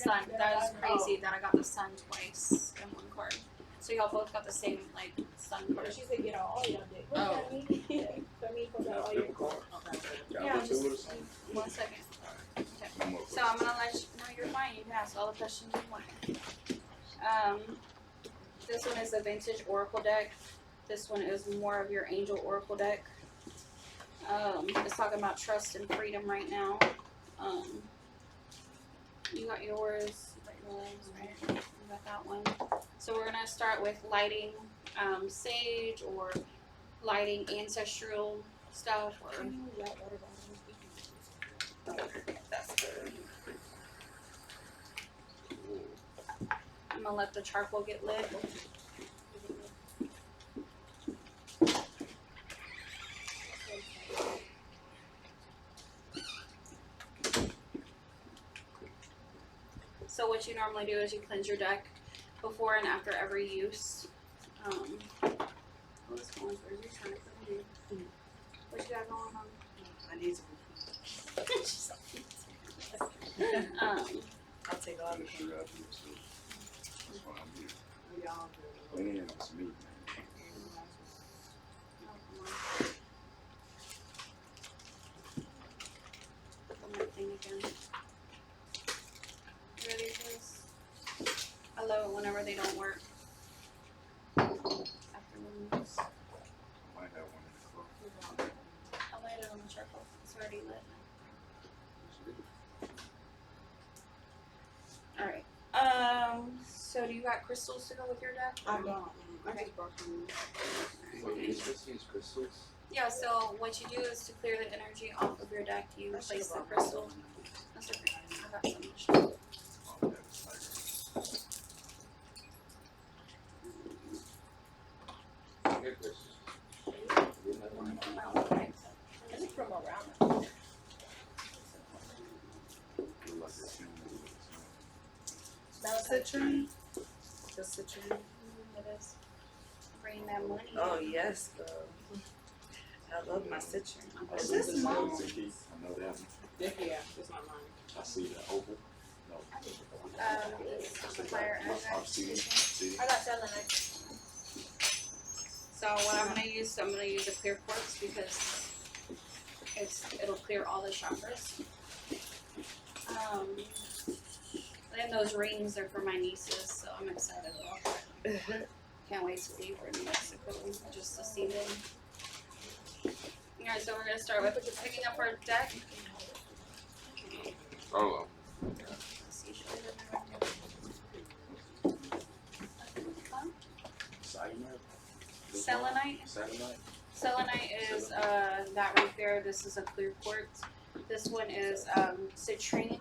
sun. That is crazy that I got the sun twice in one card. So y'all both got the same like sun card. She said get all your dick. What Oh. does that mean? For me, for all your Yeah, just 1 second. Okay. So I'm gonna let you. No, you're fine. You can ask all the questions you want. This one is a vintage oracle deck. This one is more of your angel oracle deck. It's talking about trust and freedom right now. You got yours. You got yours, right? You got that one. So we're gonna start with lighting sage or lighting ancestral stuff or. That's good. I'm gonna let the charcoal get lit. So what you normally do is you cleanse your deck before and after every use. What's going on? Where's your turn? What you got going on? I need some. I'll take all of it. Y'all do. Ready for this? I love it whenever they don't work. Afternoons. I'll light it on the charcoal. It's already lit. Alright. So do you got crystals to go with your deck? I don't. I Okay. just brought some. crystals? Yeah, so what you do is to clear the energy off of your deck, you place the crystal. That's okay. I got some. It's from around. Citron. The citron. It is. Bring that money. Oh yes, girl. I love my citron. Is this small? I know that. Yeah, it's not mine. I see that open. No. It's a fire I see it. See I got selenite. So what I'm gonna use a clear quartz because it'll clear all the chakras. And those rings are for my nieces, so I'm excited about that. Can't wait to leave for New Mexico just to see them. Alright, so we're gonna start with picking up our deck. Oh. Selenite. Selenite is that right there. This is a clear quartz. This one is citrine.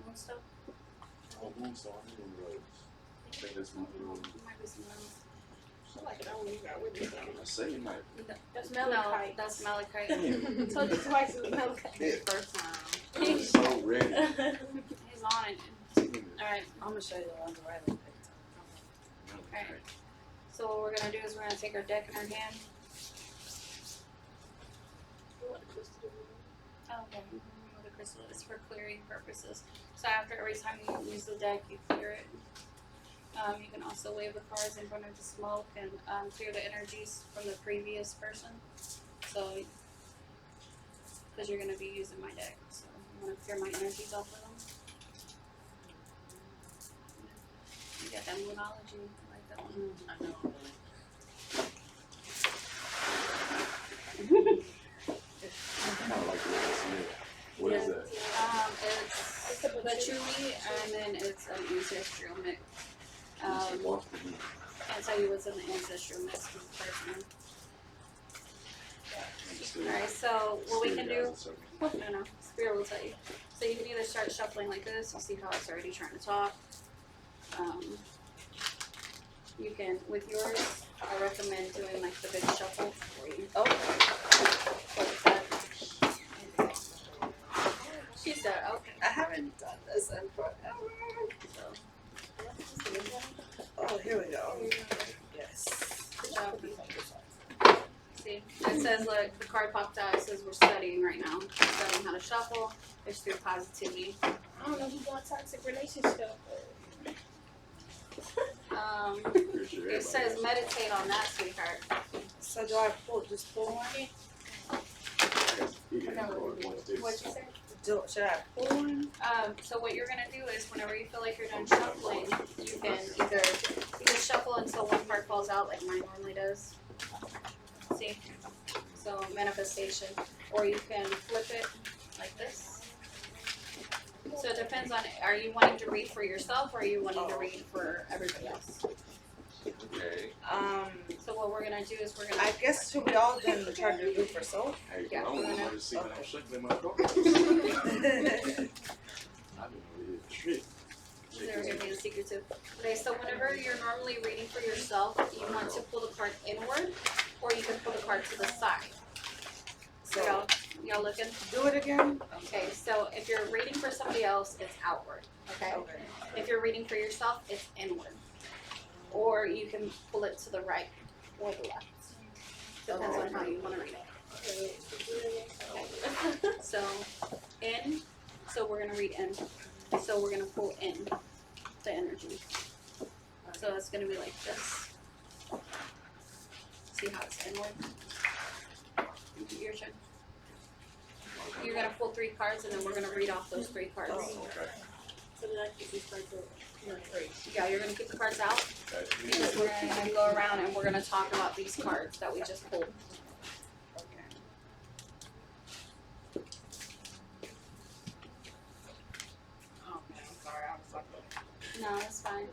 Moonstone. Oh, Moonstone. I think that's my little. Might be some else. I like that one you got with me. I say it might. That's No, malachite. that's malachite. Told you twice it was malachite. Yeah. First time. I'm so ready. He's on it. Alright. I'm gonna show you the ones right on Alright. So what we're gonna do is we're gonna take our deck in our hand. Okay. Remove the crystal. It's for clearing purposes. So after every time you use the deck, you clear it. You can also wave the cards in front of the smoke and clear the energies from the previous person. So, because you're going to be using my deck, so I'm going to clear my energies off of them. You got that moonology, I like that one. I know. I kind of like the way it smells. What is that? It's patchouli and then it's an ancestral mix. Can't tell you what's in the ancestral mix personally. Alright, so what we can do, no, Spirit will tell you. So you can either start shuffling like this, you see how it's already trying to talk. You can, with yours, I recommend doing like the big shuffle for you. Oh, like that. She said, okay. I haven't done this in forever. Oh, here we go. Yes. Good job. See, it says like the card popped out. It says we're studying right now. We're studying how to shuffle. It's through positivity. I don't know who's on toxic relationship. It says meditate on that, sweetheart. So do I just pull one? What'd you say? Should I pull one? So what you're gonna do is whenever you feel like you're done shuffling, you can either shuffle until one card falls out like mine normally does. See? So manifestation. Or you can flip it like this. So it depends on, are you wanting to read for yourself or are you wanting to read for everybody else? Okay. So what we're gonna do is we're gonna. I guess should we all then try to do for soul? Hey, Yeah, I don't we're want gonna- to see when I'm shaking in my car. I didn't know it trick. They're gonna be a secretive. Okay, so whenever you're normally reading for yourself, you want to pull the card inward, or you can pull the card to the side. So y'all looking? Do it again? Okay, so if you're reading for somebody else, it's outward. Okay. Okay. If you're reading for yourself, it's inward. Or you can pull it to the right or the left. Depends on how you want to read it. Okay. So in. So we're gonna read in. So we're gonna pull in the energy. So it's gonna be like this. See how it's inward? Your turn. You're gonna pull 3 cards and then we're gonna read off those 3 cards. Okay. So then I keep these cards up. Yeah, you're gonna keep the cards out Okay. because we're gonna go around and we're gonna talk about these cards that we just pulled. Okay. Oh man, I'm sorry. I was like, No, it's fine.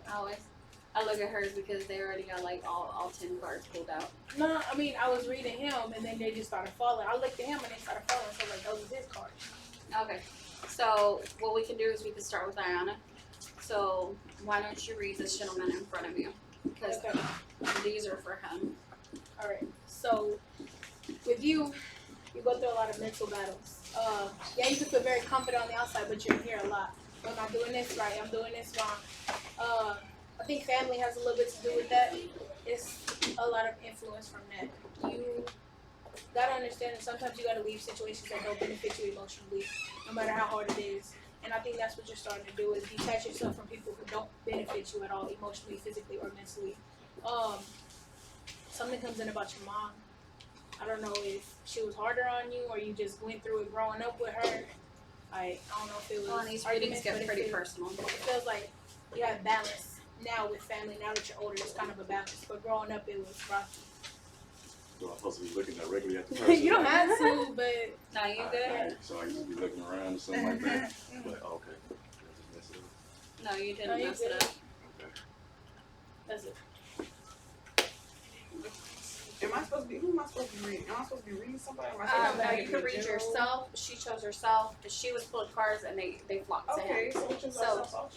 I look at hers because they already got like all 10 cards pulled out. no, I mean I was reading him and then they just started falling. I looked at him and they started falling. So like those are his cards. Okay. So what we can do is we can start with Ayana. So why don't you read this gentleman in front of you? Because Okay. these are for him. All right. So with you, you go through a lot of mental battles. Yeah, you can feel very confident on the outside, but you're here a lot. I'm not doing this right. I'm doing this wrong. I think family has a little bit to do with that. It's a lot of influence from that. You gotta understand that sometimes you gotta leave situations that don't benefit you emotionally, no matter how hard it is. And I think that's what you're starting to do is detach yourself from people who don't benefit you at all, emotionally, physically, or mentally. Something comes in about your mom. I don't know if she was harder on you or you just went through it growing up with her. I don't know if it was Well, and these arguments, readings get but pretty it personal. feels like you have balance now with family. Now that you're older, it's kind of a balance. But growing up, it was rocky. So I'm supposed to be looking directly at the person. You don't have to, but Now you good? Alright, so I just be looking around or something like that. But okay. That's it. No, you No, didn't you mess it good. up. Okay. that's it. Am I supposed to be? Who am I supposed to be reading? Am I supposed to be reading somebody? Or am I supposed to No, be you can read general? yourself. She chose herself. She was pulling cards and they flocked to Okay, him. so which is So-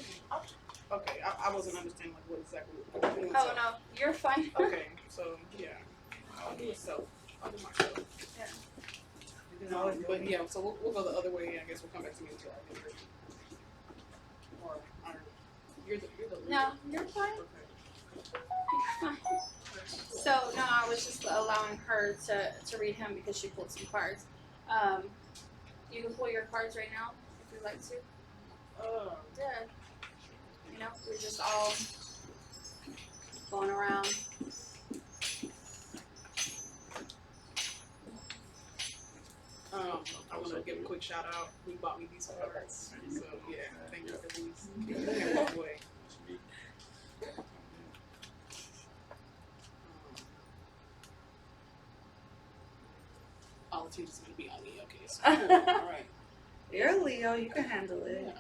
okay, I wasn't understanding like what exactly. What I'm doing, Oh so- no, you're fine. Okay, so yeah, I'll do myself. I'll do myself. But yeah, so we'll go the other way. I guess we'll come back to me until I get ready. Or I don't know. You're the leader. No, you're fine. Okay. So no, I was just allowing her to read him because she pulled some cards. You can pull your cards right now if you'd like to. Yeah. You know, we're just all going around. I want to give a quick shout out. He bought me these cards. So yeah, thank you for these. They walk away. All the teachers gonna be on me. Okay, so cool. All right. You're a Leo, you can handle it. Yeah.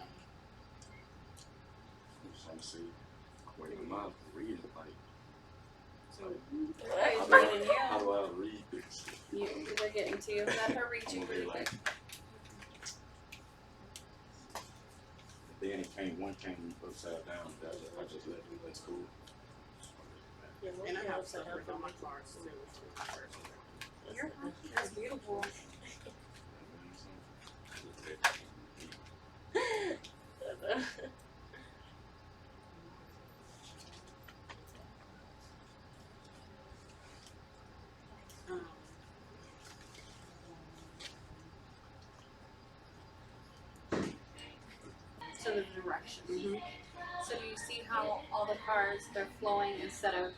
I'm just trying to see where your mouth reading like. So How do I read this? We're getting to you. Let her read I'm you over really here quick. like. Then it came, one came upside down. I just let it. That's cool. and I have stuff written on my cards too. That's beautiful. the direction. Mm-hmm. So do you see how all the cards, they're flowing instead of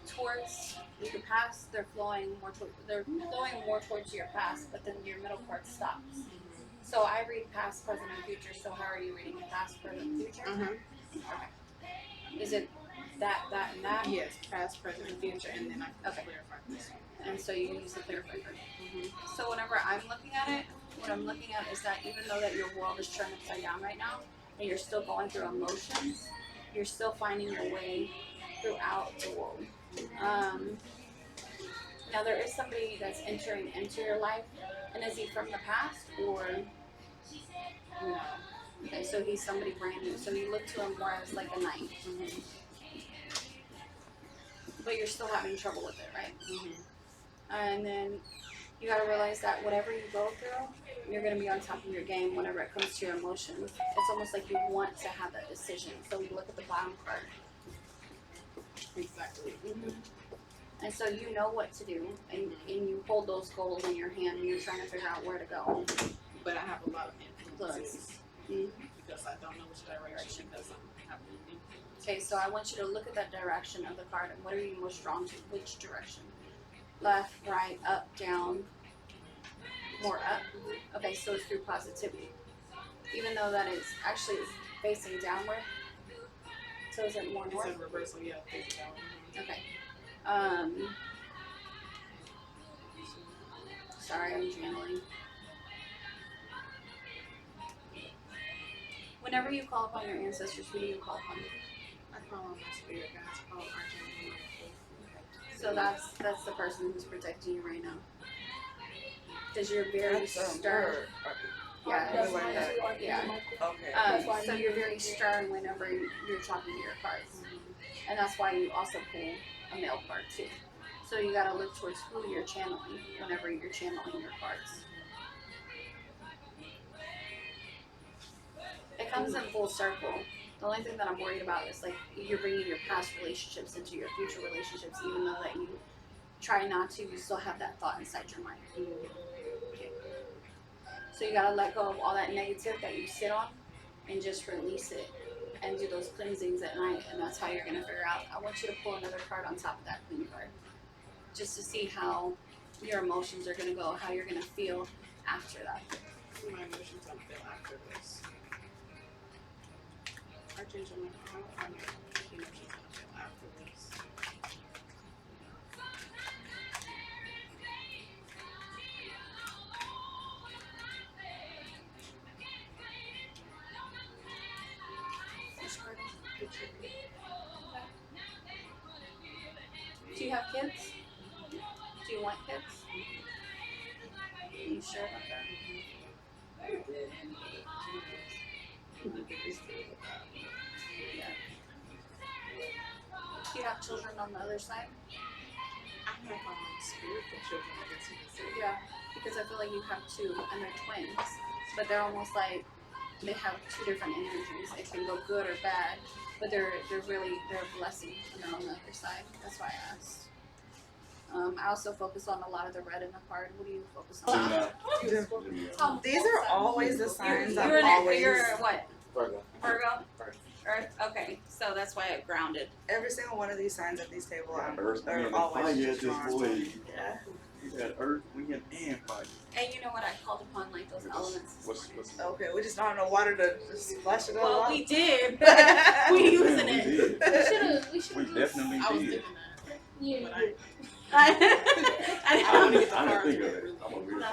towards the past, they're flowing more towards your past, but then your middle card stops. So I read past, present, and future. So how are you reading past, present, future? Mm-hmm. Okay. Is it that, and that? Yes, past, present, and future, and then I can Okay. clarify this. And so you use the clarifier card. Mm-hmm. So whenever I'm looking at it, what I'm looking at is that even though that your world is turned upside down right now, and you're still going through emotions, you're still finding your way throughout the world. Now there is somebody that's entering into your life, and is he from the past or? No. Okay, so he's somebody brand new. So you look to him more as like a knight, Mm-hmm. but you're still having trouble with it, right? Mm-hmm. And then you gotta realize that whatever you go through, you're gonna be on top of your game whenever it comes to your emotions. It's almost like you want to have that decision. So we look at the bottom card. Exactly. Mm-hmm. And so you know what to do, and you hold those goals in your hand, and you're trying to figure out where to go. But I have a lot of influences Mm-hmm. because I don't know which direction because I'm having influence. Okay, so I want you to look at that direction of the card, and what are you most drawn to? Which direction? Left, right, up, down, more up? Okay, so it's through positivity. Even though that is actually facing downward. So is it more It's north? in reversal, yeah. Face it down. Okay. Sorry, I'm channeling. Whenever you call upon your ancestors, who do you call upon? I call on my spirit guides, I call Archangel Michael. So that's the person who's protecting you right now. Because you're very stern. Yeah, That's like mine that. too, Archangel Yeah. Michael. Okay. So you're very stern whenever you're talking to your cards. And that's why you also pull a male card too. So you gotta look towards who you're channeling whenever you're channeling your cards. It comes in full circle. The only thing that I'm worried about is like you're bringing your past relationships into your future relationships, even though that you try not to, you still have that thought inside your mind. Okay. So you gotta let go of all that negative that you sit on and just release it and do those cleansings at night, and that's how you're gonna figure out. I want you to pull another card on top of that clean card, just to see how your emotions are gonna go, how you're gonna feel after that. My emotions don't feel after this. Archangel Michael, how my emotions don't feel after this. Do you have kids? Do you want kids? Are you sure about that? Yeah. Do you have children on the other side? I have spiritual children, I guess you could say. Yeah. Because I feel like you have two, and they're twins, but they're almost like they have two different energies. It can go good or bad, but they're a blessing, and they're on the other side. That's why I asked. I also focus on a lot of the red in the card. What do you focus on? These are always the signs You're, I've always. you're what? Virgo. Virgo? Earth? Okay, so that's why it grounded. Every single one of these signs at these tables Earth, are wind, always fire just just drawn. boy. Yeah. You got earth, wind, and fire. And you know what? I called upon like those elements. What's Okay, we just don't have no water to just splash it all Well, out. we did, but we using We it. did. We should We definitely I was did. thinking that, Yeah. but I I don't know. get the I didn't card think to of it. really I'm gonna read it.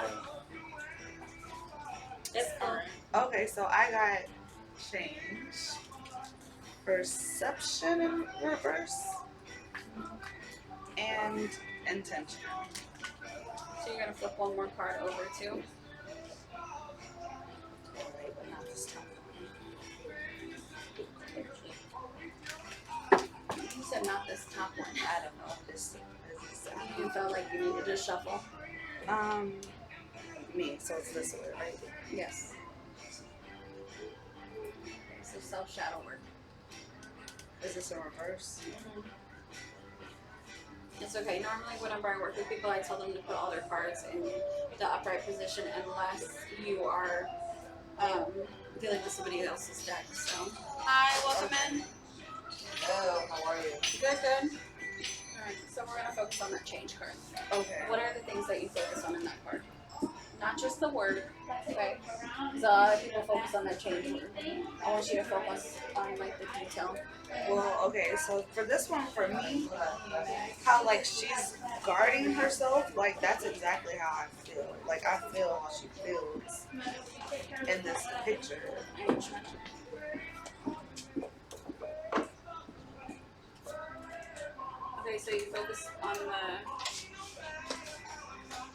It's Alright. Okay, so I got change, perception in reverse, and intention. So you're gonna flip one more card over too. But not this time. You said not this top one. I don't know if this is You felt like you needed to shuffle. me, so it's this way, right? Yes. So self shadow work. Is this in reverse? It's okay. Normally, whenever I work with people, I tell them to put all their cards in the upright position unless you are I feel like this is somebody else's deck. So, hi, welcome in. Hello, how are you? Good, good. Alright, so we're gonna focus on that change card. Okay. What are the things that you focus on in that card? Not just the word, okay? Because a lot of people focus on that change word. I want you to focus on like the detail. Well, okay, so for this one, for me, how like she's guarding herself, like that's exactly how I feel. Like I feel how she feels in this picture. Okay, so you focus on the.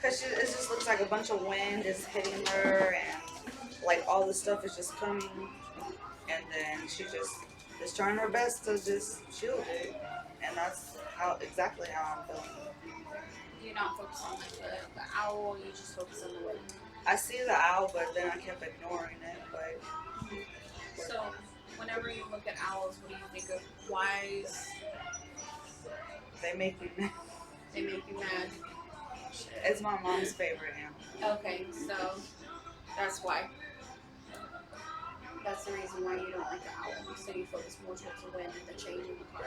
Cause it just looks like a bunch of wind is hitting her, and like all this stuff is just coming, and then she just is trying her best to just shield it, and that's how exactly how I'm feeling. You not focus on like the owl. You just focus on the wind. I see the owl, but then I kept ignoring it. But So, whenever you look at owls, what do you think of? Wise? they make me mad. They make you mad. It's my mom's favorite animal. Okay, so that's why. That's the reason why you don't like the owl. So you focus more towards the wind and the change in the card.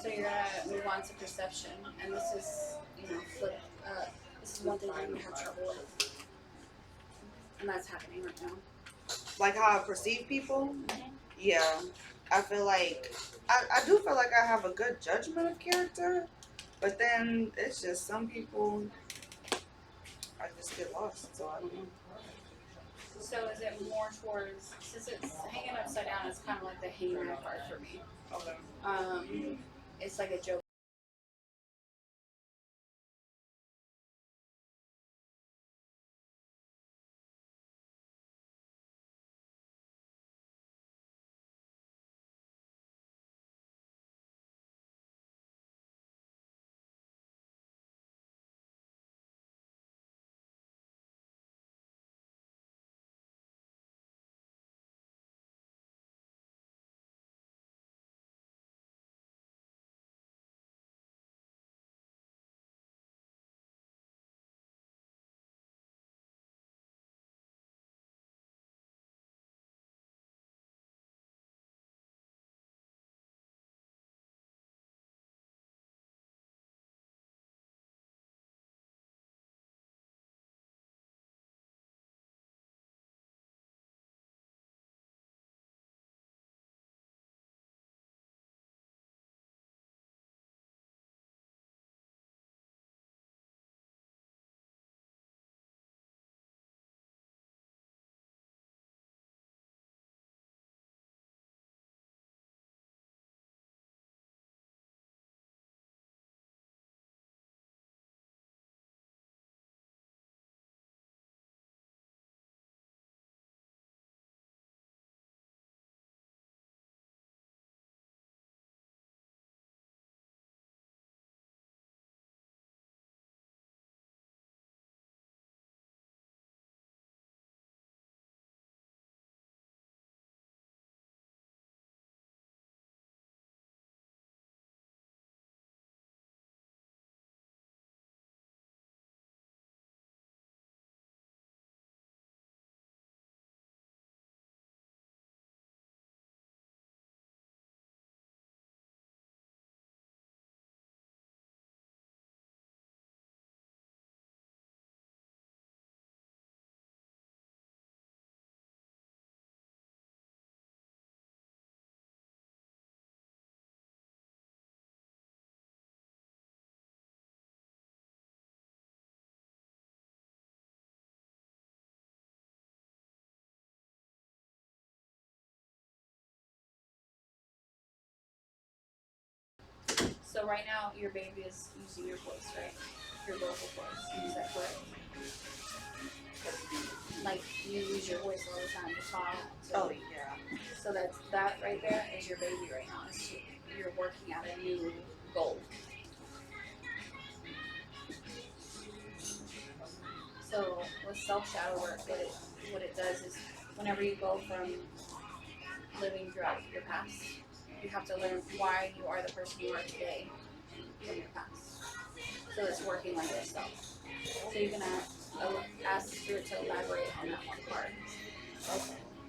So you're gonna move on to perception, and this is, flip. This is one thing that you have trouble with, and that's happening right now. Like how I perceive people. Yeah, I feel like I do feel like I have a good judgment of character, but then it's just some people I just get lost. So I don't know. So is it more towards, since it's hanging upside down, it's kind of like the hangman card for me. Okay. It's like a joke. So right now, your baby is using your voice, right? Your vocal voice. Is that correct? Like you use your voice all the time to talk. Oh yeah. So that right there is your baby right now. You're working at a new goal. So with self shadow work, what it does is whenever you go from living throughout your past, you have to learn why you are the person you are today from your past. So it's working on yourself. So you're gonna ask the spirit to elaborate on that one part.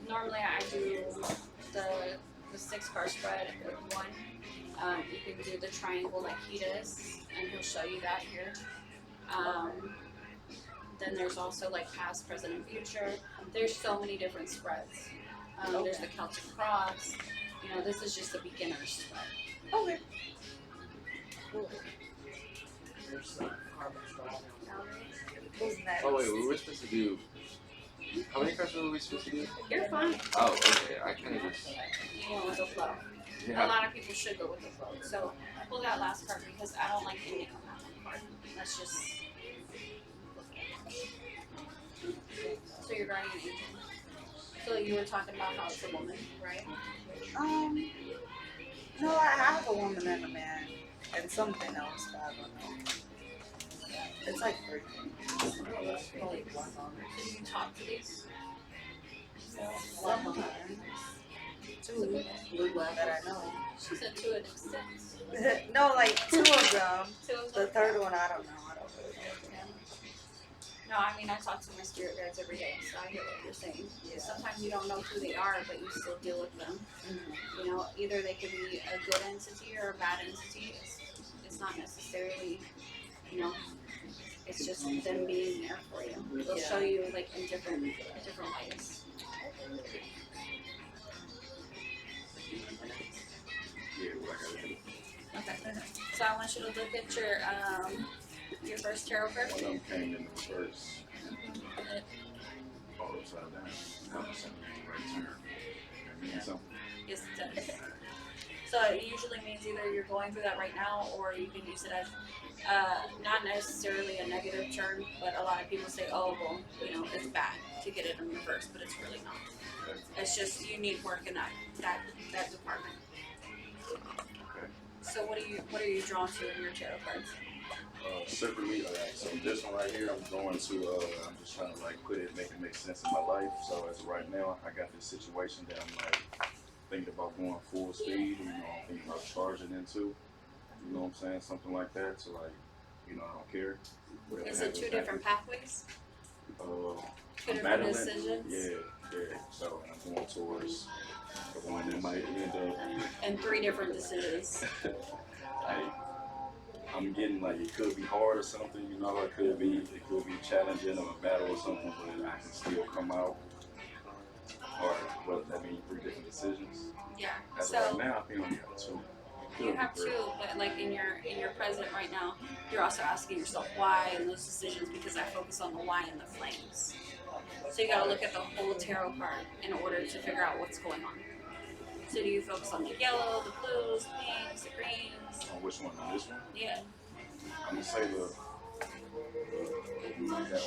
Normally I do the 6-card spread with one. You can do the triangle like he does, and he'll show you that here. Then there's also like past, present, and future. There's so many different spreads. There's the Celtic cross. You know, this is just a beginner's spread. Okay. Who's next? Oh wait, we were supposed to do. How many cards were we supposed to do? You're fine. Oh, okay. I kind of just. You went with the flow. A Yeah. lot of people should go with the flow. So pull that last card because I don't like ending on that one card. That's just. So you're guardian angel. So you were talking about how it's a woman, right? No, I have a woman and a man, and something else, but I don't know. It's like 3 things. So you talk to these? Sometimes. 2 that I know. She said to an extent. No, like 2 of them. 2 of The them. 3rd one, I don't know. I don't really know. No, I mean I talk to my spirit guides every day, so I hear what you're saying. Sometimes you don't know who they are, but you still deal with them. You know, either they could be a good entity or a bad entity. It's not necessarily, you know, it's just them being there for you. They'll show you like in different ways. Yeah, what I gotta do. Okay. So I want you to look at your first tarot card. One of them came in the reverse. All upside down. Opposite, right turn. That means something. Yes, it does. So it usually means either you're going through that right now, or you can use it as not necessarily a negative term, but a lot of people say, oh, well, you know, it's bad to get it in reverse, but it's really not. It's just you need work in that department. Okay. So what are you drawn to in your tarot cards? Separately, so this one right here, I'm going to, I'm just trying to like make it make sense in my life. So as of right now, I got this situation that I'm like thinking about going full speed, you know, I'm thinking about charging into, you know what I'm saying, something like that. So like, you know, I don't care. Whatever Is it happens, 2 different pathways? happens. 2 different Madeline, decisions? yeah. So I'm going towards the one that might end up. And 3 different decisions. I'm getting like it could be hard or something, you know, it could be challenging or a battle or something, but I can still come out. Or what that means 3 different decisions. Yeah. As So of right now, I think I only have 2. you have 2, but like in your present right now, you're also asking yourself why in those decisions because I focus on the why and the flames. So you gotta look at the whole tarot card in order to figure out what's going on. So do you focus on the yellow, the blues, the pinks, the greens? On which one? On this one? Yeah. I'm gonna say that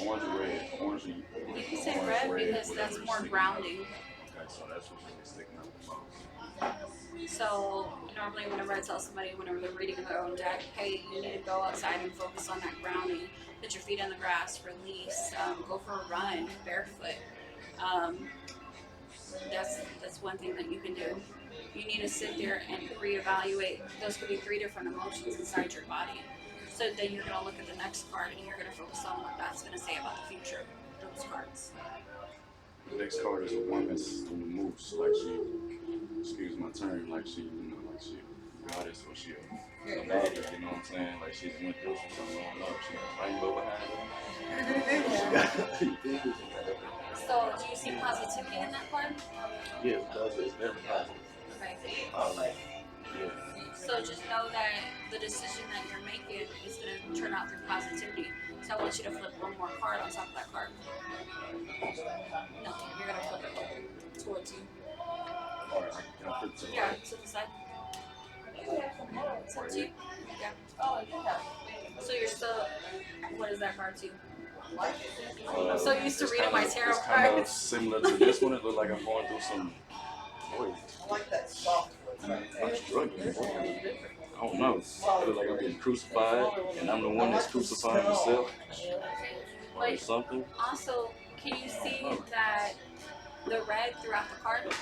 orange or red. Orange and You can say red because that's more grounding. Okay, so that's what's really sticking out the most. So normally whenever I tell somebody, whenever they're reading their own deck, hey, you need to go outside and focus on that grounding. Put your feet on the grass, release, go for a run, barefoot. That's one thing that you can do. You need to sit there and reevaluate. Those could be 3 different emotions inside your body. So then you're going to look at the next card and you're going to focus on what that's going to say about the future of those cards. The next card is a woman's on the moose, like she, excuse my term, like she, you know, like she goddess or she a baddie, you know what I'm saying? Like she's went through something, I don't know, she got a rainbow behind her. So do you see positivity in that card? Yeah, it does. It's very positive. Okay. Yeah. So just know that the decision that you're making is going to turn out through positivity. So I want you to flip one more card on top of that card. No, you're going to flip it towards you. All right, can I flip to the Yeah, right? to the side. It's up to you. Yeah. So you're still, what is that card to you? I'm so used to It's reading kinda- my tarot It's kind of cards. similar to this one. It looks like I'm going through some. Boy, I like that soft one. I'm struggling. I don't know. It looks like I'm getting crucified, and I'm the one that's crucifying myself, or Wait. something. Also, can you see that the red throughout the card?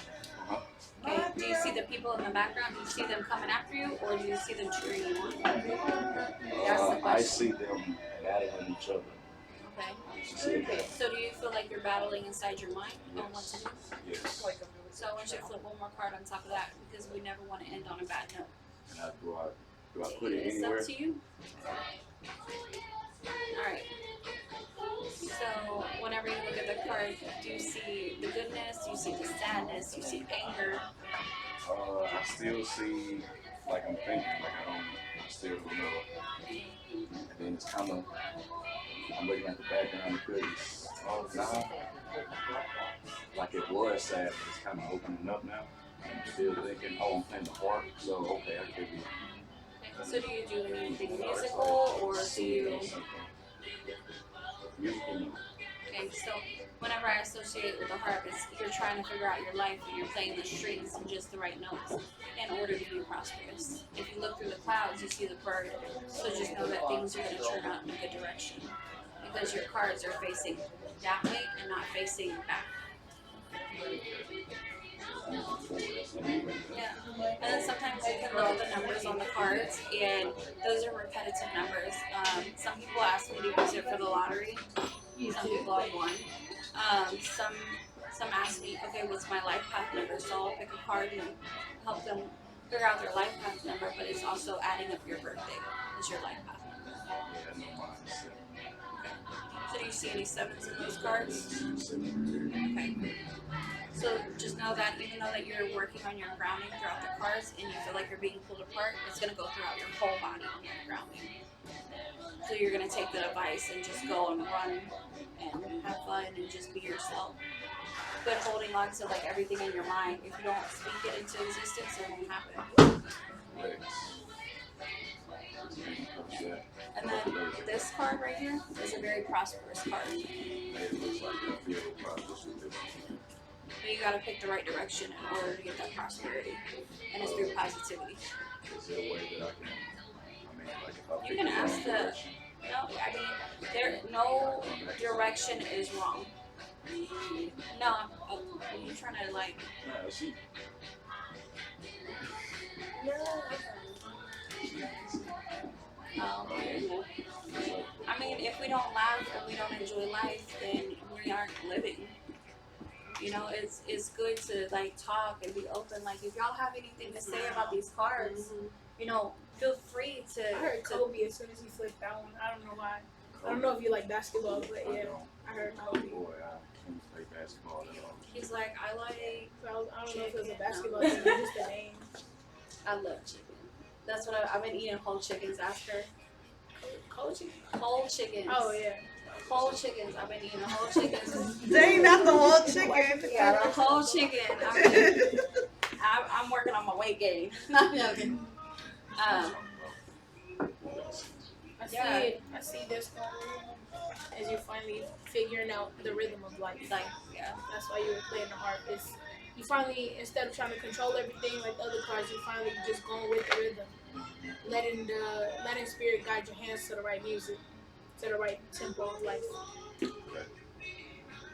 Okay, do you see the people in the background? Do you see them coming after you, or do you see them cheering you on? That's the I question. see them battling each other. Okay. So do you feel like you're battling inside your mind on what to do? Yes. So I want you to flip one more card on top of that because we never want to end on a bad note. And do I put it It's anywhere? up to you. Alright. So whenever you look at the card, do you see the goodness? Do you see the sadness? Do you see anger? I still see, like I'm thinking, like I still don't know. And then it's kind of, I'm looking at the background because now, like it was sad, but it's kind of opening up now. I'm still thinking, oh, I'm playing the harp, so okay, I could be. So do you do anything musical or do you? Musical, no. Okay, so whenever I associate with the harp, it's you're trying to figure out your life and you're playing the strings and just the right notes in order to be prosperous. If you look through the clouds, you see the bird. So just know that things are going to turn out in a good direction because your cards are facing that way and not facing back. Yeah. And then sometimes you can look at the numbers on the cards, and those are repetitive numbers. Some people ask me to use it for the lottery. Some people have won. Some ask me, okay, what's my life path number? So I'll pick a card and help them figure out their life path number, but it's also adding up your birthday as your life path number. Yeah, no mind. So do you see any sevens in those cards? Okay. So just know that even though that you're working on your grounding throughout the cards and you feel like you're being pulled apart, it's going to go throughout your whole body on that grounding. So you're going to take the advice and just go and run and have fun and just be yourself. But holding on to like everything in your mind, if you don't speak it into existence, it won't happen. Yeah. And then this card right here is a very prosperous card. It looks like I feel prosperous with this. But you gotta pick the right direction in order to get that prosperity. And it's through positivity. Is there a way that I mean, like if I You pick can the ask wrong the, direction, no direction is wrong. No, you're trying to like, no, see. I mean, if we don't laugh and we don't enjoy life, then we aren't living. You know, it's good to like talk and be open. Like if y'all have anything to say about these cards, you know, feel free to. I heard Kobe as soon as he flipped that one. I don't know why. I don't know if you like basketball, but yeah, I heard Kobe. Boy, I can't play basketball at all. He's like, I like. So I don't know if it was a basketball thing or just a name. I love chicken. That's what I've been eating whole chickens after. Cold chicken? Whole chickens. Oh yeah. Whole chickens. I've been eating whole chickens. They not the whole chicken. Yeah, the whole chicken. I'm working on my weight gain. Not joking. I see it. I see this one as you're finally figuring out the rhythm of life. Like, yeah. That's why you were playing the harp. It's, you finally, instead of trying to control everything like the other cards, you finally just going with the rhythm, letting spirit guide your hands to the right music, to the right tempo of life.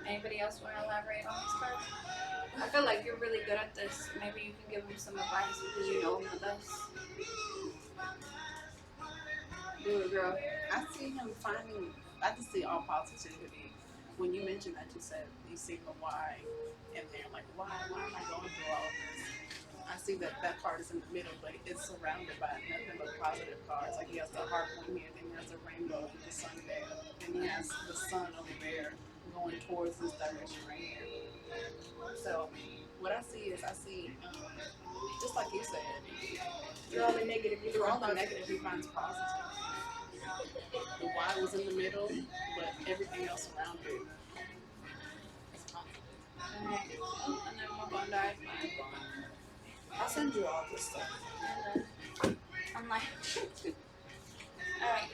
Anybody else want to elaborate on these cards? I feel like you're really good at this. Maybe you can give them some advice because you know them the best. Do it, girl. I see him finding, I just see all positivity. When you mentioned that, you said you see the why in there, like why am I going through all of this? I see that card is in the middle, but it's surrounded by nothing but positive cards. Like he has the heart one here, then he has the rainbow with the sun there, then he has the sun over there going towards this direction right here. So what I see is just like you said, Through all the negative, through all the negative, he finds positive. The why was in the middle, but everything else around it is positive. And then we're going to dive. I'll send you all this stuff. I'm like, alright.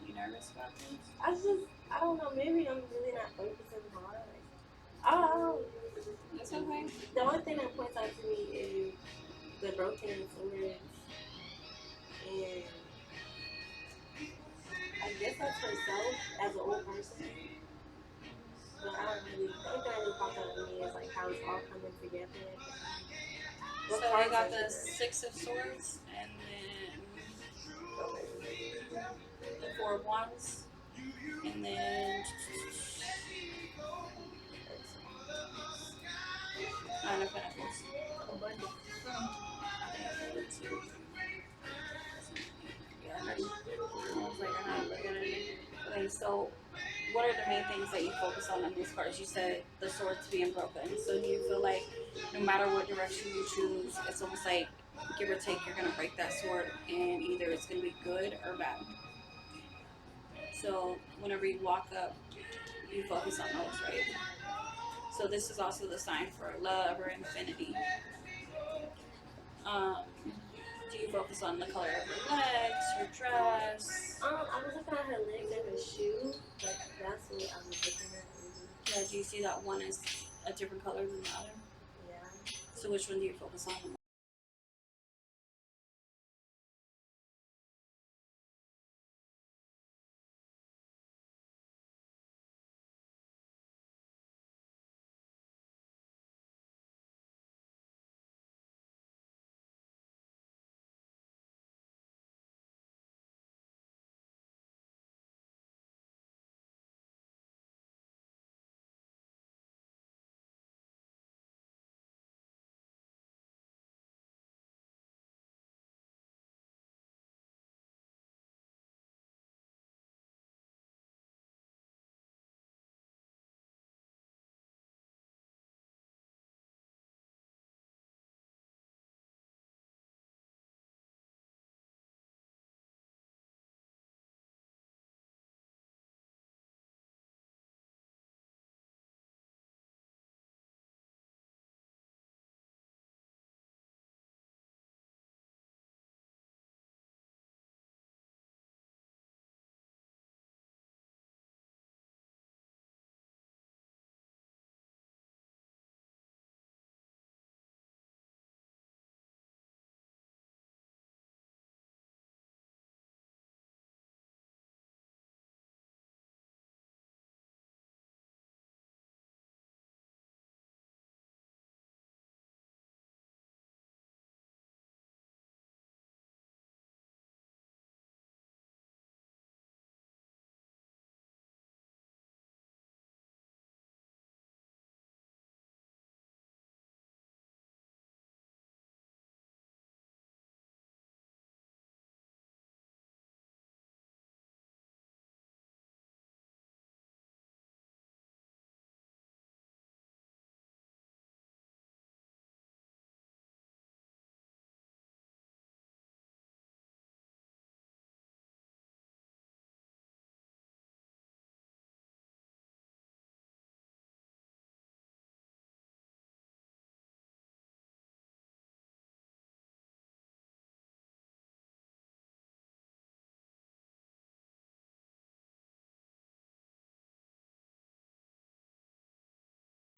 You nervous about this? I don't know, maybe I'm really not focusing hard. I don't. It's okay. The only thing that points out to me is the broken fingers, and I guess that's herself as an old person. But I don't really, the only thing that really pops out to me is like how it's all coming together. So I got the 6 of Swords and then Four of Wands, and then Nine of Pentacles. Yeah, I was like, I'm not looking at it. Okay, so what are the main things that you focus on in these cards? You said the swords being broken. So do you feel like no matter what direction you choose, it's almost like give or take, you're gonna break that sword, and either it's gonna be good or bad. So whenever you walk up, you focus on those, right? So this is also the sign for love or infinity. Do you focus on the color of her legs, her dress? I was looking at her legs and her shoe, but that's what I was looking at. Yeah, do you see that one is a different color than the other? Yeah. So which one do you focus on?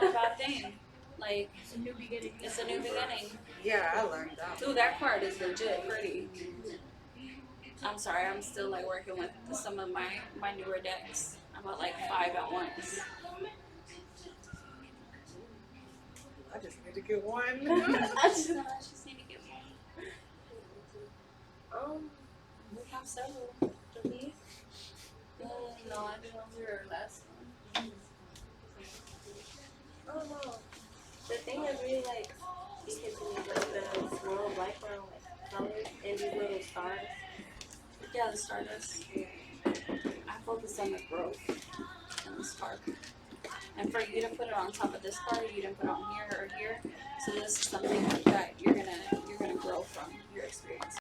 Not a bad thing. Like, It's a new beginning. it's a new beginning. Yeah, I learned that. Ooh, that card is legit pretty. I'm sorry, I'm still like working with some of my newer decks. I bought like 5 at once. I just need to get one. I just need to get one. We have several. Do we? No, I did on your last one. I don't know. The thing I really like speaking to me like the small background like colors and these little stars. Yeah, the Stardust. I focus on the growth in this card. And for you to put it on top of this card, you didn't put it on here or here. So this is something that you're gonna grow from your experience.